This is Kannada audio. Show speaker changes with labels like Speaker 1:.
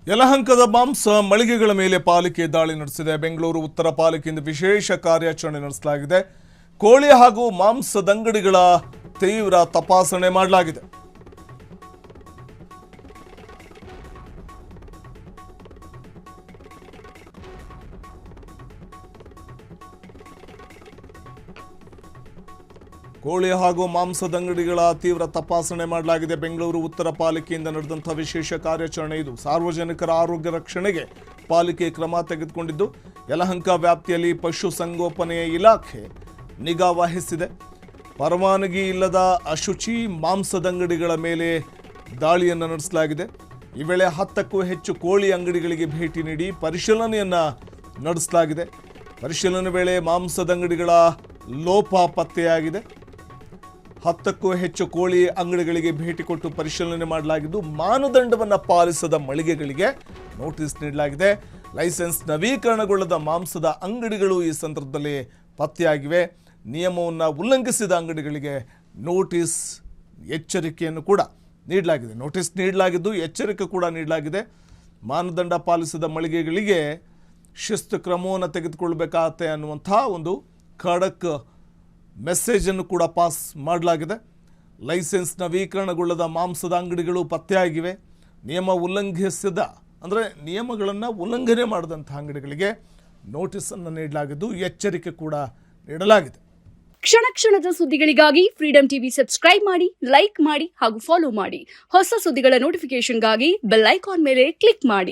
Speaker 1: ಯಲಹಂಕದ ಮಾಂಸ ಮಳಿಗೆಗಳ ಮೇಲೆ ಪಾಲಿಕೆ ದಾಳಿ ನಡೆಸಿದೆ. ಬೆಂಗಳೂರು ಉತ್ತರ ಪಾಲಿಕೆಯಿಂದ ವಿಶೇಷ ಕಾರ್ಯಾಚರಣೆ ನಡೆಸಲಾಗಿದೆ. ಕೋಳಿ ಹಾಗೂ ಮಾಂಸದಂಗಡಿಗಳ ತೀವ್ರ ತಪಾಸಣೆ ಮಾಡಲಾಗಿದೆ. ಕೋಳಿ ಹಾಗೂ ಮಾಂಸದಂಗಡಿಗಳ ತೀವ್ರ ತಪಾಸಣೆ ಮಾಡಲಾಗಿದೆ. ಬೆಂಗಳೂರು ಉತ್ತರ ಪಾಲಿಕೆಯಿಂದ ನಡೆದಂತಹ ವಿಶೇಷ ಕಾರ್ಯಾಚರಣೆ ಇದು. ಸಾರ್ವಜನಿಕರ ಆರೋಗ್ಯ ರಕ್ಷಣೆಗೆ ಪಾಲಿಕೆ ಕ್ರಮ ತೆಗೆದುಕೊಂಡಿದ್ದು, ಯಲಹಂಕ ವ್ಯಾಪ್ತಿಯಲ್ಲಿ ಪಶುಸಂಗೋಪನೆ ಇಲಾಖೆ ನಿಗಾ ವಹಿಸಿದೆ. ಪರವಾನಗಿ ಇಲ್ಲದ ಅಶುಚಿ ಮಾಂಸದಂಗಡಿಗಳ ಮೇಲೆ ದಾಳಿಯನ್ನು ನಡೆಸಲಾಗಿದೆ. ಈ ವೇಳೆ 10ಕ್ಕೂ ಹೆಚ್ಚು ಕೋಳಿ ಅಂಗಡಿಗಳಿಗೆ ಭೇಟಿ ನೀಡಿ ಪರಿಶೀಲನೆಯನ್ನು ನಡೆಸಲಾಗಿದೆ. ಪರಿಶೀಲನೆ ವೇಳೆ ಮಾಂಸದಂಗಡಿಗಳ ಲೋಪ ಪತ್ತೆಯಾಗಿದೆ. 10ಕ್ಕೂ ಹೆಚ್ಚು ಕೋಳಿ ಅಂಗಡಿಗಳಿಗೆ ಭೇಟಿ ಕೊಟ್ಟು ಪರಿಶೀಲನೆ ಮಾಡಲಾಗಿದ್ದು, ಮಾನದಂಡವನ್ನು ಪಾಲಿಸದ ಮಳಿಗೆಗಳಿಗೆ ನೋಟಿಸ್ ನೀಡಲಾಗಿದೆ. ಲೈಸೆನ್ಸ್ ನವೀಕರಣಗೊಳ್ಳದ ಮಾಂಸದ ಅಂಗಡಿಗಳು ಈ ಸಂದರ್ಭದಲ್ಲಿ ಪತ್ತೆಯಾಗಿವೆ. ನಿಯಮವನ್ನು ಉಲ್ಲಂಘಿಸಿದ ಅಂಗಡಿಗಳಿಗೆ ನೋಟಿಸ್ ಎಚ್ಚರಿಕೆಯನ್ನು ಕೂಡ ನೀಡಲಾಗಿದೆ. ನೋಟಿಸ್ ನೀಡಲಾಗಿದ್ದು ಎಚ್ಚರಿಕೆ ಕೂಡ ನೀಡಲಾಗಿದೆ. ಮಾನದಂಡ ಪಾಲಿಸದ ಮಳಿಗೆಗಳಿಗೆ ಶಿಸ್ತು ಕ್ರಮವನ್ನು ತೆಗೆದುಕೊಳ್ಳಬೇಕಾಗತ್ತೆ ಅನ್ನುವಂಥ ಒಂದು ಖಡಕ್ ಮೆಸೇಜನ್ನು ಕೂಡ ಪಾಸ್ ಮಾಡಲಾಗಿದೆ. ಲೈಸೆನ್ಸ್ ನವೀಕರಣಗೊಳ್ಳದ ಮಾಂಸದ ಅಂಗಡಿಗಳು ಪತ್ತೆಯಾಗಿವೆ. ನಿಯಮ ಉಲ್ಲಂಘಿಸಿದ ಅಂದರೆ ನಿಯಮಗಳನ್ನು ಉಲ್ಲಂಘನೆ ಮಾಡಿದಂಥ ಅಂಗಡಿಗಳಿಗೆ ನೋಟಿಸನ್ನು ನೀಡಲಾಗಿದ್ದು ಎಚ್ಚರಿಕೆ ಕೂಡ ನೀಡಲಾಗಿದೆ.
Speaker 2: ಕ್ಷಣ ಕ್ಷಣದ ಸುದ್ದಿಗಳಿಗಾಗಿ ಫ್ರೀಡಂ ಟಿವಿ ಸಬ್ಸ್ಕ್ರೈಬ್ ಮಾಡಿ, ಲೈಕ್ ಮಾಡಿ ಹಾಗೂ ಫಾಲೋ ಮಾಡಿ. ಹೊಸ ಸುದ್ದಿಗಳ ನೋಟಿಫಿಕೇಶನ್ಗಾಗಿ ಬೆಲ್ ಐಕಾನ್ ಮೇಲೆ ಕ್ಲಿಕ್ ಮಾಡಿ.